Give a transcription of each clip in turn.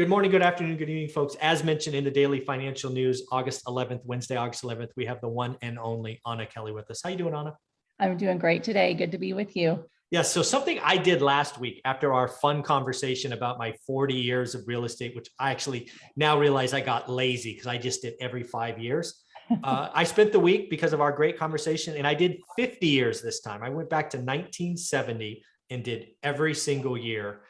Good morning, good afternoon, good evening, folks. As mentioned in the daily financial news, August 11th, Wednesday, August 11th, we have the one and only Anna Kelly with us. How you doing, Anna? I'm doing great today. Good to be with you. Yes, so something I did last week after our fun conversation about my 40 years of real estate, which I actually now realize I got lazy because I just did every 5 years. I spent the week because of our great conversation, and I did 50 years this time. I went back to 1970 and did every single year,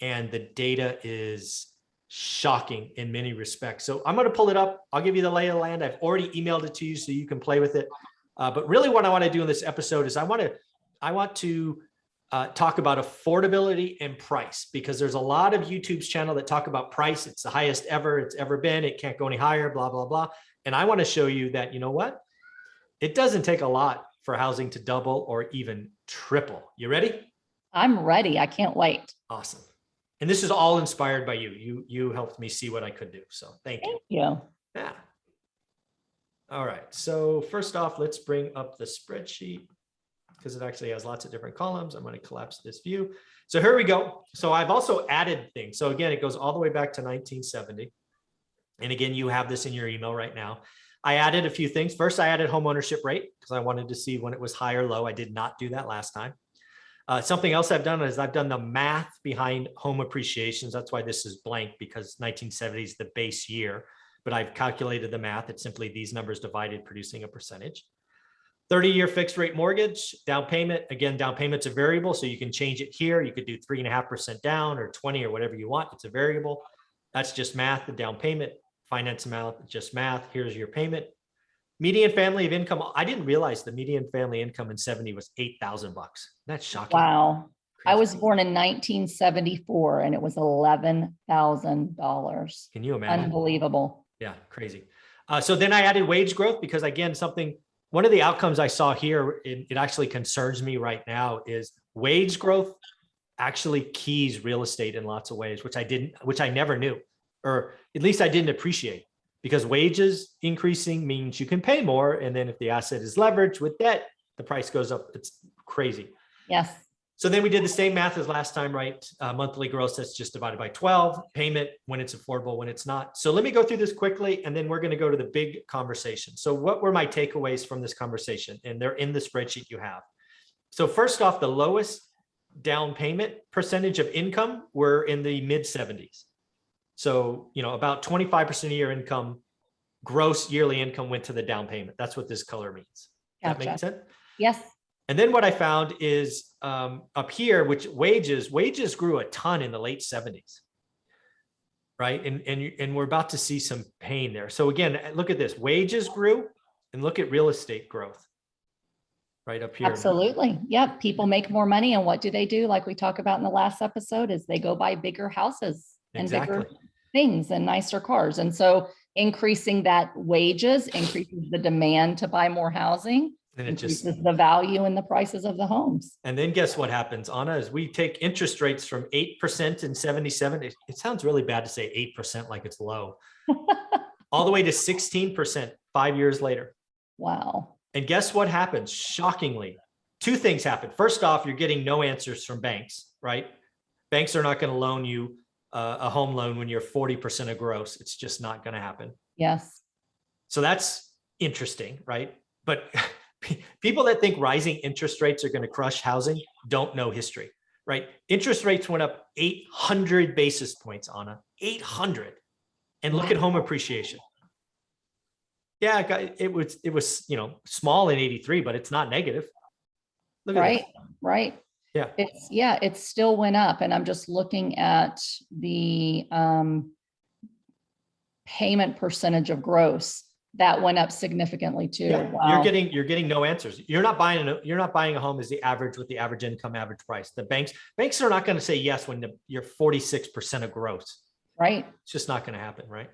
and the data is shocking in many respects. So I'm going to pull it up. I'll give you the lay of the land. I've already emailed it to you so you can play with it. But really what I want to do in this episode is I want to talk about affordability and price, because there's a lot of YouTube's channel that talk about price. It's the highest ever it's ever been. It can't go any higher, blah, blah, blah. And I want to show you that, you know what? It doesn't take a lot for housing to double or even triple. You ready? I'm ready. I can't wait. Awesome. And this is all inspired by you. You helped me see what I could do. So thank you. Thank you. Yeah. All right. So first off, let's bring up the spreadsheet because it actually has lots of different columns. I'm going to collapse this view. So here we go. So I've also added things. So again, it goes all the way back to 1970. And again, you have this in your email right now. I added a few things. First, I added home ownership rate because I wanted to see when it was high or low. I did not do that last time. Something else I've done is I've done the math behind home appreciations. That's why this is blank, because 1970 is the base year, but I've calculated the math. It's simply these numbers divided, producing a percentage. 30-year fixed rate mortgage, down payment. Again, down payment's a variable, so you can change it here. You could do 3.5% down or 20 or whatever you want. It's a variable. That's just math, the down payment. Finance amount, just math. Here's your payment. Median family of income. I didn't realize the median family income in 70 was $8,000. That's shocking. Wow. Crazy. I was born in 1974 and it was $11,000. Can you imagine? Unbelievable. Yeah, crazy. So then I added wage growth because, again, one of the outcomes I saw here, it actually concerns me right now, is wage growth actually keys real estate in lots of ways, which I never knew, or at least I didn't appreciate. Because wages increasing means you can pay more. And then if the asset is leveraged with debt, the price goes up. It's crazy. Yes. So then we did the same math as last time, right? Monthly gross, that's just divided by 12. Payment, when it's affordable, when it's not. So let me go through this quickly, and then we're going to go to the big conversation. So what were my takeaways from this conversation? And they're in the spreadsheet you have. So first off, the lowest down payment percentage of income were in the mid 70s. So, about 25% of your income, gross yearly income, went to the down payment. That's what this color means. Does that make sense? Yes. And then what I found is up here, which wages grew a ton in the late 70s, right? And we're about to see some pain there. So again, look at this. Wages grew, and look at real estate growth right up here. Absolutely. Yep. People make more money, and what do? Like we talked about in the last episode, is they go buy bigger houses and bigger things and nicer cars. And so increasing that wages increases the demand to buy more housing, and it increases the value and the prices of the homes. And then guess what happens, Anna, is we take interest rates from 8% in 77. It sounds really bad to say 8% like it's low, all the way to 16% 5 years later. Wow. And guess what happens? Shockingly, two things happen. First off, you're getting no answers from banks, right? Banks are not going to loan you a home loan when you're 40% of gross. It's just not going to happen. Yes. So that's interesting, right? But people that think rising interest rates are going to crush housing don't know history, right? Interest rates went up 800 basis points, Anna, 800. And look at home appreciation. Yeah, it was small in 83, but it's not negative. Look at this. Right. Yeah. It still went up. And I'm just looking at the payment percentage of gross that went up significantly too. Yeah. Wow. You're getting no answers. You're not buying a home as the average with the average income, average price. The banks are not going to say yes when you're 46% of gross. Right. It's just not going to happen, right?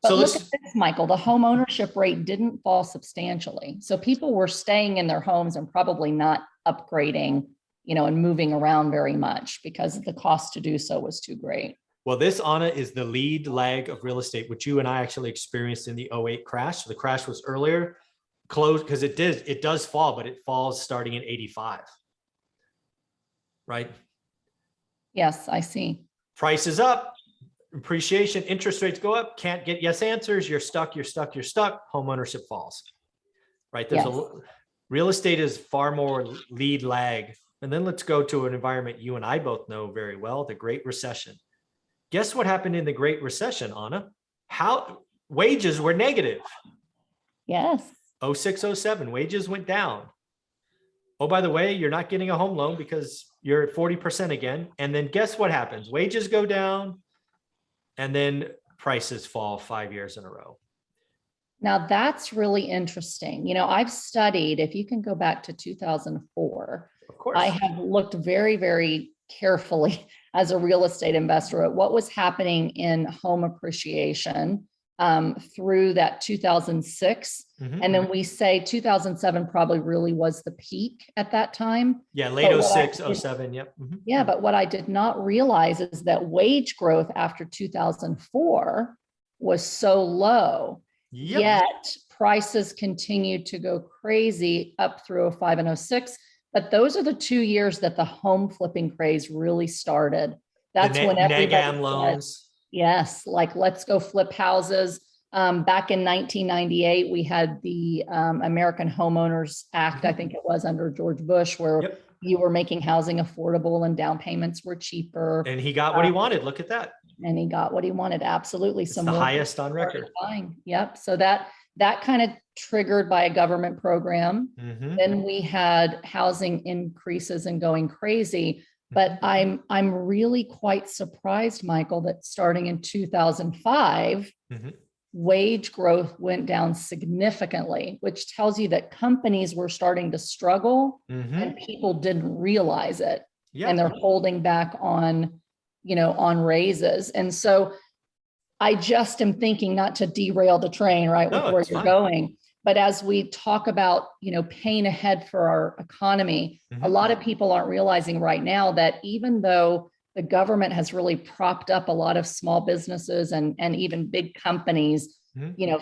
But so look at this, Michael, the home ownership rate didn't fall substantially. So people were staying in their homes and probably not upgrading, and moving around very much because the cost to do so was too great. Well, this, Anna, is the lead lag of real estate, which you and I actually experienced in the 08 crash. So the crash was earlier, closed, because it does fall, but it falls starting in 85. Right? Yes, I see. Price is up. appreciation, interest rates go up, can't get yes answers, you're stuck, you're stuck, you're stuck, homeownership falls, right? There's Yes. real estate is far more lead lag. And then let's go to an environment you and I both know very well, the Great Recession. Guess what happened in the Great Recession, Anna? How wages were negative. Yes. 06, 07, wages went down. Oh, by the way, you're not getting a home loan because you're at 40% again. And then guess what happens? Wages go down and then prices fall 5 years in a row. Now that's really interesting. You know, I've studied, if you can go back to 2004, Of course. I have looked very, very carefully as a real estate investor at what was happening in home appreciation through that 2006. And then we say 2007 probably really was the peak at that time. Yeah, late 06, 07, yep. Yeah, but what I did not realize is that wage growth after 2004 was so low. Yep. Yet prices continued to go crazy up through 05 and 06. But those are the 2 years that the home flipping craze really started. That's when everybody NAGAM loans. Yes, like let's go flip houses. Back in 1998, we had the American Homeowners Act, I think it was under George Bush, where you were making housing affordable and down payments were cheaper. And he got what he wanted. Look at that. And he got what he wanted. Absolutely. It's the highest on record. Yep. So that kind of triggered by a government program. Then we had housing increases and going crazy. But I'm really quite surprised, Michael, that starting in 2005, wage growth went down significantly, which tells you that companies were starting to struggle and people didn't realize it. And they're holding back on, on raises. And so I just am thinking, not to derail the train, right, with where you're going, but as we talk about, paying ahead for our economy, a lot of people aren't realizing right now that even though the government has really propped up a lot of small businesses and even big companies,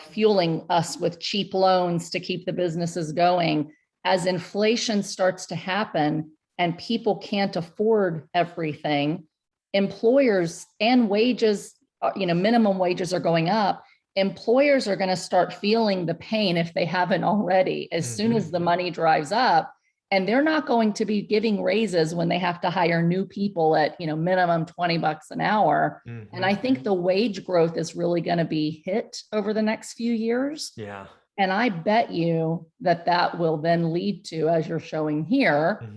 fueling us with cheap loans to keep the businesses going, as inflation starts to happen and people can't afford everything, employers and wages, minimum wages are going up. Employers are going to start feeling the pain if they haven't already, as soon as the money dries up, and they're not going to be giving raises when they have to hire new people at, minimum $20 an hour. And I think the wage growth is really going to be hit over the next few years. Yeah. And I bet you that will then lead to, as you're showing here,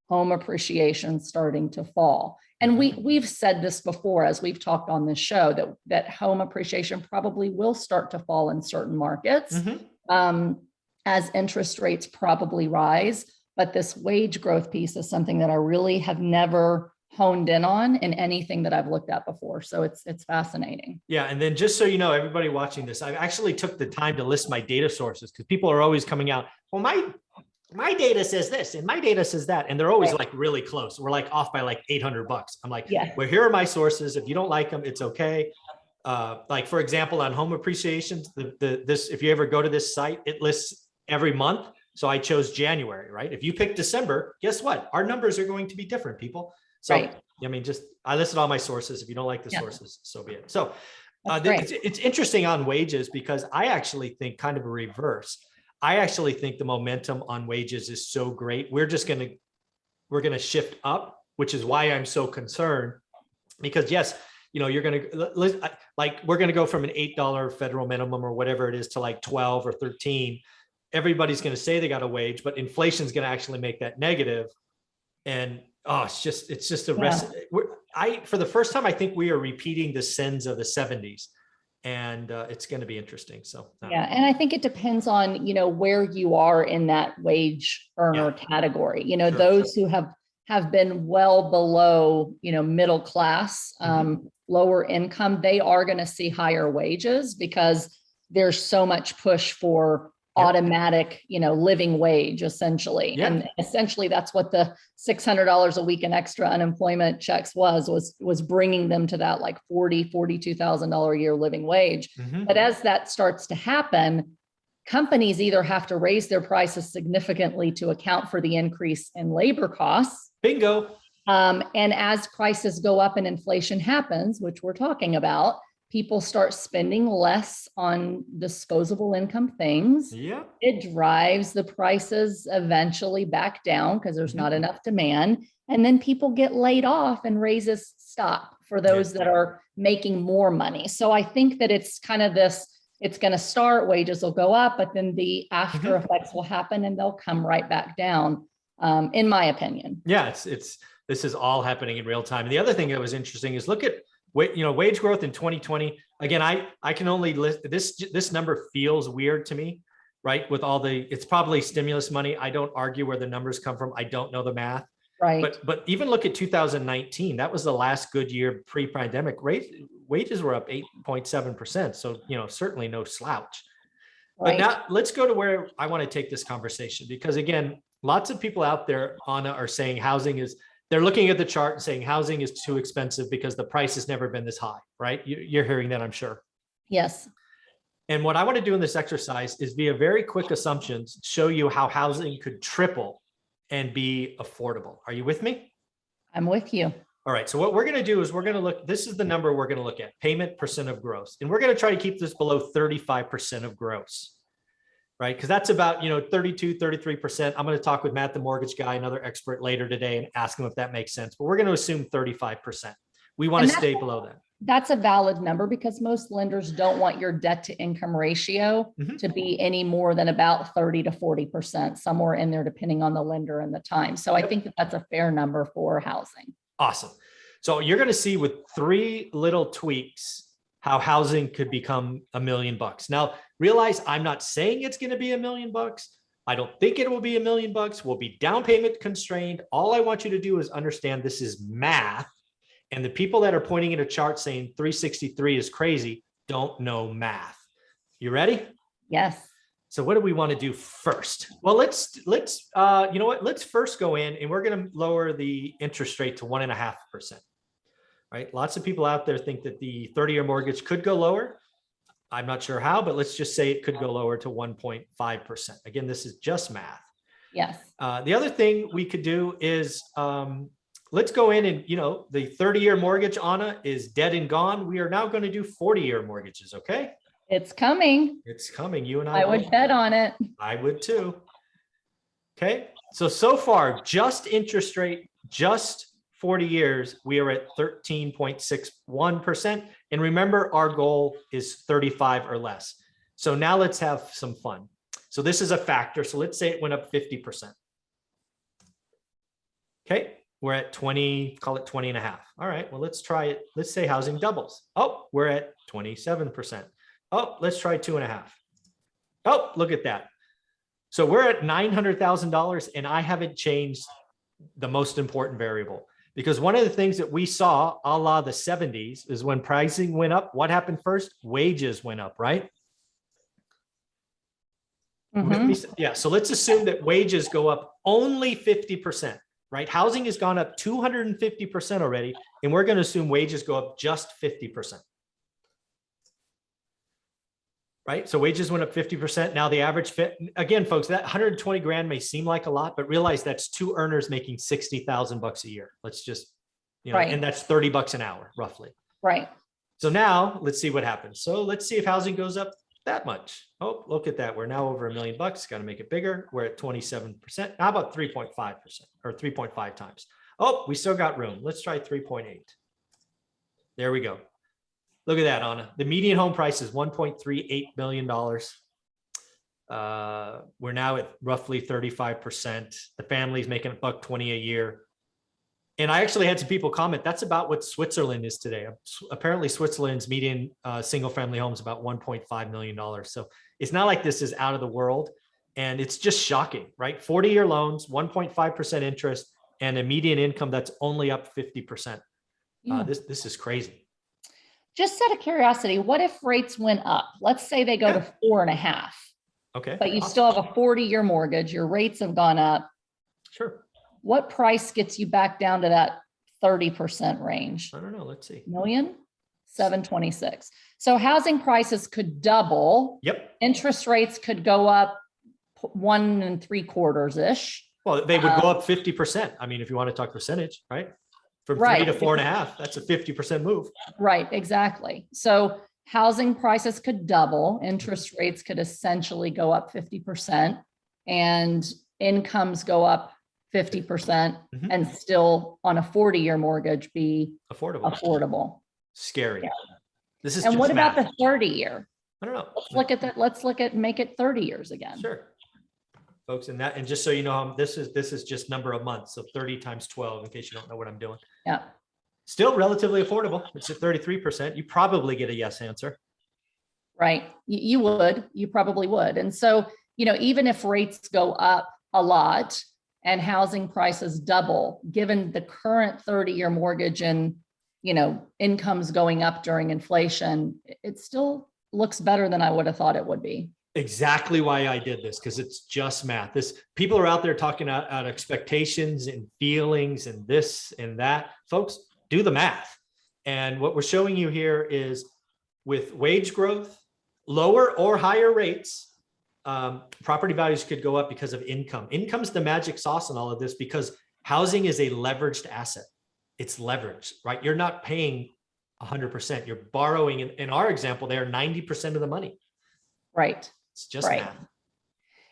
home appreciation starting to fall. And we've said this before, as we've talked on this show, that home appreciation probably will start to fall in certain markets as interest rates probably rise. But this wage growth piece is something that I really have never honed in on in anything that I've looked at before. So it's fascinating. Yeah. And then just so you know, everybody watching this, I actually took the time to list my data sources because people are always coming out, well, my data says this and my data says that. And they're always like really close. We're like off by like $800. I'm like, well, here are my sources. If you don't like them, it's okay. Like for example, on home appreciations, this, if you ever go to this site, it lists every month. So I chose January, right? If you pick December, guess what? Our numbers are going to be different, people. So, I mean, I listed all my sources. If you don't like the sources, so be it. So it's interesting on wages because I actually think kind of a reverse. I actually think the momentum on wages is so great. We're going to shift up, which is why I'm so concerned because yes, you're going to we're going to go from an $8 federal minimum or whatever it is to like 12 or 13. Everybody's going to say they got a wage, but inflation is going to actually make that negative. And it's just a rest. For the first time, I think we are repeating the sins of the 70s. And it's going to be interesting. So and I think it depends on where you are in that wage earner category. Those who have been well below middle class, lower income, they are going to see higher wages because there's so much push for automatic, living wage, essentially. And essentially that's what the $600 a week in extra unemployment checks was bringing them to that like $42,000 a year living wage. But as that starts to happen, companies either have to raise their prices significantly to account for the increase in labor costs. Bingo. And as prices go up and inflation happens, which we're talking about, people start spending less on disposable income things. Yeah. It drives the prices eventually back down because there's not enough demand. And then people get laid off and raises stop for those that are making more money. So I think that it's kind of this, it's going to start, wages will go up, but then the after effects will happen and they'll come right back down, in my opinion. Yeah, this is all happening in real time. And the other thing that was interesting is look at wage growth in 2020. Again, I can only list this number feels weird to me, right? With all it's probably stimulus money. I don't argue where the numbers come from. I don't know the math. Right. But even look at 2019. That was the last good year pre-pandemic. Wages were up 8.7%. So, certainly no slouch. But now let's go to where I want to take this conversation, because again, lots of people out there, Anna, are saying they're looking at the chart and saying housing is too expensive because the price has never been this high, right? You're hearing that, I'm sure. Yes. And what I want to do in this exercise is via very quick assumptions, show you how housing could triple and be affordable. Are you with me? I'm with you. All right. So what we're going to do is we're going to look, this is the number we're going to look at, payment percent of gross. And we're going to try to keep this below 35% of gross, right? Because that's about, 32, 33%. I'm going to talk with Matt, the mortgage guy, another expert later today, and ask him if that makes sense. But we're going to assume 35%. We want to stay below that. That's a valid number because most lenders don't want your debt to income ratio to be any more than about 30 to 40%, somewhere in there, depending on the lender and the time. So I think that that's a fair number for housing. Awesome. So you're going to see with 3 little tweaks how housing could become $1 million. Now, realize I'm not saying it's going to be $1 million. I don't think it will be $1 million. We'll be down payment constrained. All I want you to do is understand this is math. And the people that are pointing at a chart saying 363 is crazy don't know math. You ready? Yes. So what do we want to do first? Well, let's you know what? Let's first go in and we're going to lower the interest rate to 1.5%. Right? Lots of people out there think that the 30-year mortgage could go lower. I'm not sure how, but let's just say it could go lower to 1.5%. Again, this is just math. Yes. The other thing we could do is let's go in and, the 30-year mortgage, Anna, is dead and gone. We are now going to do 40-year mortgages. Okay. It's coming. It's coming. You and I would bet on it. I would too. Okay. So far, just interest rate, just 40 years, we are at 13.61%. And remember, our goal is 35 or less. So now let's have some fun. So this is a factor. So let's say it went up 50%. Okay. We're at 20, call it 20 and a half. All right, well, let's try it. Let's say housing doubles. Oh, we're at 27%. Oh, let's try 2.5. Oh, look at that. So we're at $900,000 and I haven't changed the most important variable, because one of the things that we saw a la the 70s is when pricing went up, what happened first? Wages went up, right? Yeah, so let's assume that wages go up only 50%. Right? Housing has gone up 250% already, and we're going to assume wages go up just 50%. Right? So wages went up 50%. Now the average fit, again, folks, that 120 grand may seem like a lot, but realize that's 2 earners making $60,000 a year. Let's just, and that's $30 an hour, roughly. Right. So now let's see what happens. So let's see if housing goes up that much. Oh, look at that. We're now over $1 million. Got to make it bigger. We're at 27%. How about 3.5% or 3.5 times? Oh, we still got room. Let's try 3.8. There we go. Look at that, Anna. The median home price is $1.38 million. We're now at roughly 35%. The family's making $120 a year. And I actually had some people comment, that's about what Switzerland is today. Apparently Switzerland's median single family home is about $1.5 million. So it's not like this is out of the world. And it's just shocking, right? 40-year loans, 1.5% interest, and a median income that's only up 50%. Yeah. This is crazy. Just out of curiosity, what if rates went up? Let's say they go to 4.5. Okay. But you still have a 40-year mortgage. Your rates have gone up. Sure. What price gets you back down to that 30% range? I don't know. Let's see. $1,726,000. So housing prices could double. Yep. Interest rates could go up 1 3/4-ish. Well, they would go up 50%. I mean, if you want to talk percentage, right? From 3 Right. to 4.5, that's a 50% move. Right, exactly. So housing prices could double, interest rates could essentially go up 50%, and incomes go up 50%, Mhm. and still on a 40-year mortgage be Affordable. affordable. Scary. Yeah. This is And just what about math. the 30-year? I don't know. Let's look at that. Let's look at make it 30 years again. Sure. Folks, and just so you know, this is just number of months. So 30 times 12, in case you don't know what I'm doing. Yeah. Still relatively affordable. It's at 33%. You probably get a yes answer. Right. You probably would. And so, even if rates go up a lot and housing prices double, given the current 30-year mortgage and, incomes going up during inflation, it still looks better than I would have thought it would be. Exactly why I did this, because it's just math. People are out there talking out expectations and feelings and this and that. Folks, do the math. And what we're showing you here is with wage growth, lower or higher rates, property values could go up because of income. Income's the magic sauce in all of this, because housing is a leveraged asset. It's leveraged, right? You're not paying 100%. You're borrowing. In our example, they are 90% of the money. Right. It's just right. math.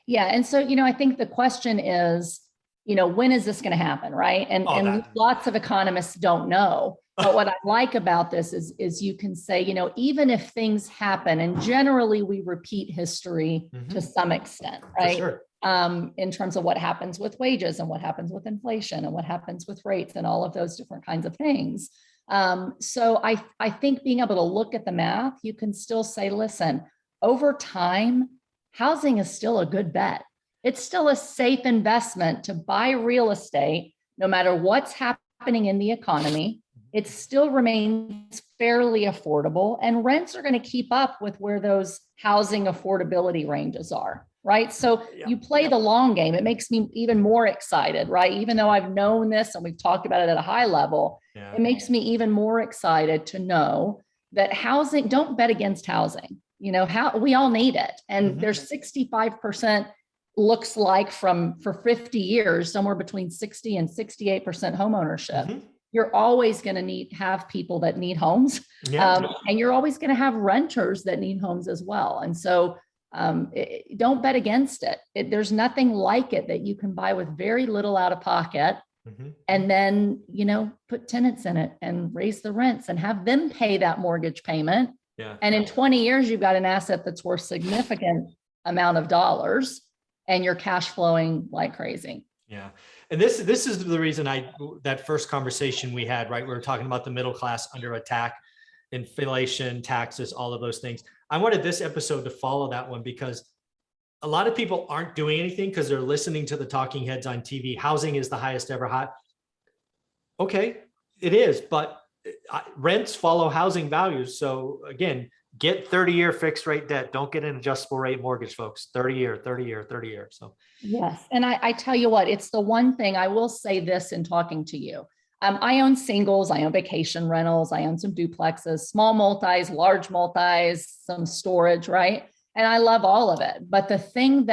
Yeah. And so, I think the question is, when is this going to happen? Right. And lots of economists don't know. But what I like about this is you can say, even if things happen, and generally we repeat history to some extent, right? For sure. In terms of what happens with wages and what happens with inflation and what happens with rates and all of those different kinds of things. So I think being able to look at the math, you can still say, listen, over time, housing is still a good bet. It's still a safe investment to buy real estate, no matter what's happening in the economy. It still remains fairly affordable, and rents are going to keep up with where those housing affordability ranges are, right? So you play the long game. It makes me even more excited, right? Even though I've known this and we've talked about it at a high level, it makes me even more excited to know that housing, don't bet against housing. How we all need it. And there's 65% looks like for 50 years, somewhere between 60 and 68% home ownership. You're always going to have people that need homes. And you're always going to have renters that need homes as well. And so don't bet against it. There's nothing like it that you can buy with very little out of pocket. And then, put tenants in it and raise the rents and have them pay that mortgage payment. And in 20 years, you've got an asset that's worth significant amount of dollars and you're cash flowing like crazy. Yeah. And this is the reason that first conversation we had, right? We were talking about the middle class under attack, inflation, taxes, all of those things. I wanted this episode to follow that one, because a lot of people aren't doing anything because they're listening to the talking heads on TV. Housing is the highest ever hot. Okay, it is, but rents follow housing values. So again, get 30-year fixed rate debt. Don't get an adjustable rate mortgage, folks. 30-year. So yes. And I tell you what, it's the one thing I will say this in talking to you. I own singles, I own vacation rentals, I own some duplexes, small multis, large multis, some storage, right? And I love all of it. But the thing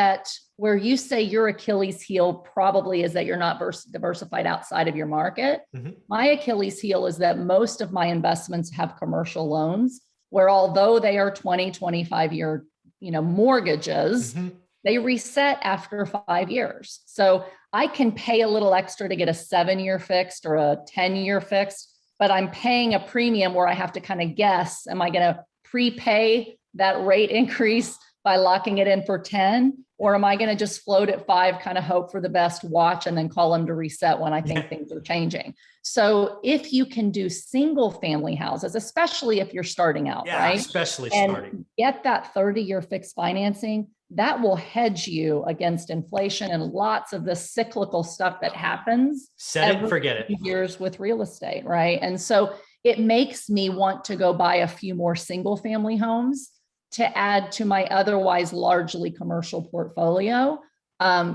where you say your Achilles heel probably is that you're not diversified outside of your market. My Achilles heel is that most of my investments have commercial loans, where although they are 20, 25-year, mortgages, they reset after 5 years. So I can pay a little extra to get a 7-year fixed or a 10-year fixed, but I'm paying a premium where I have to kind of guess, am I going to prepay that rate increase by locking it in for 10? Or am I going to just float at 5, kind of hope for the best, watch, and then call them to reset when I think things are changing? So if you can do single family houses, especially if you're starting out, right? Especially and starting. Get that 30-year fixed financing, that will hedge you against inflation and lots of the cyclical stuff that happens. Set it and forget it. Years with real estate, right? And so it makes me want to go buy a few more single family homes to add to my otherwise largely commercial portfolio,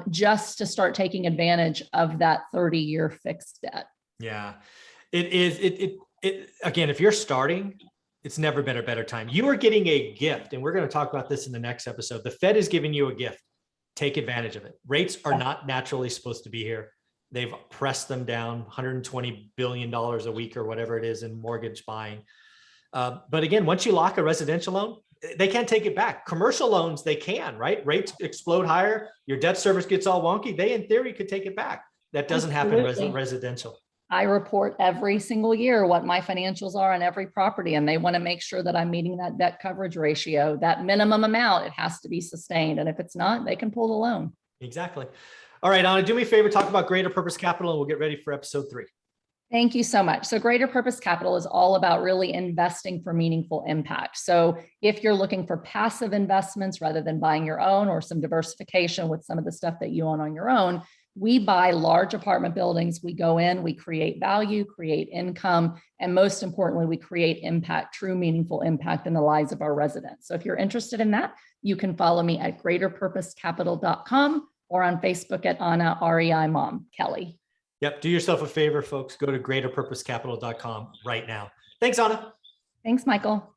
just to start taking advantage of that 30-year fixed debt. Yeah, it is. Again, if you're starting, it's never been a better time. You are getting a gift, and we're going to talk about this in the next episode. The Fed is giving you a gift. take advantage of it. Rates are not naturally supposed to be here. They've pressed them down $120 billion a week or whatever it is in mortgage buying. But again, once you lock a residential loan, they can't take it back. Commercial loans, they can, right? Rates explode higher. Your debt service gets all wonky. They, in theory, could take it back. That doesn't happen in residential. I report every single year what my financials are on every property, and they want to make sure that I'm meeting that debt coverage ratio, that minimum amount. It has to be sustained. And if it's not, they can pull the loan. Exactly. All right, Anna, do me a favor, talk about Greater Purpose Capital, and we'll get ready for episode 3. Thank you so much. So Greater Purpose Capital is all about really investing for meaningful impact. So if you're looking for passive investments rather than buying your own, or some diversification with some of the stuff that you own on your own, we buy large apartment buildings. We go in, we create value, create income, and most importantly, we create impact, true meaningful impact in the lives of our residents. So if you're interested in that, you can follow me at greaterpurposecapital.com or on Facebook at Anna REI Mom Kelly. Yep. Do yourself a favor, folks. Go to greaterpurposecapital.com right now. Thanks, Anna. Thanks, Michael.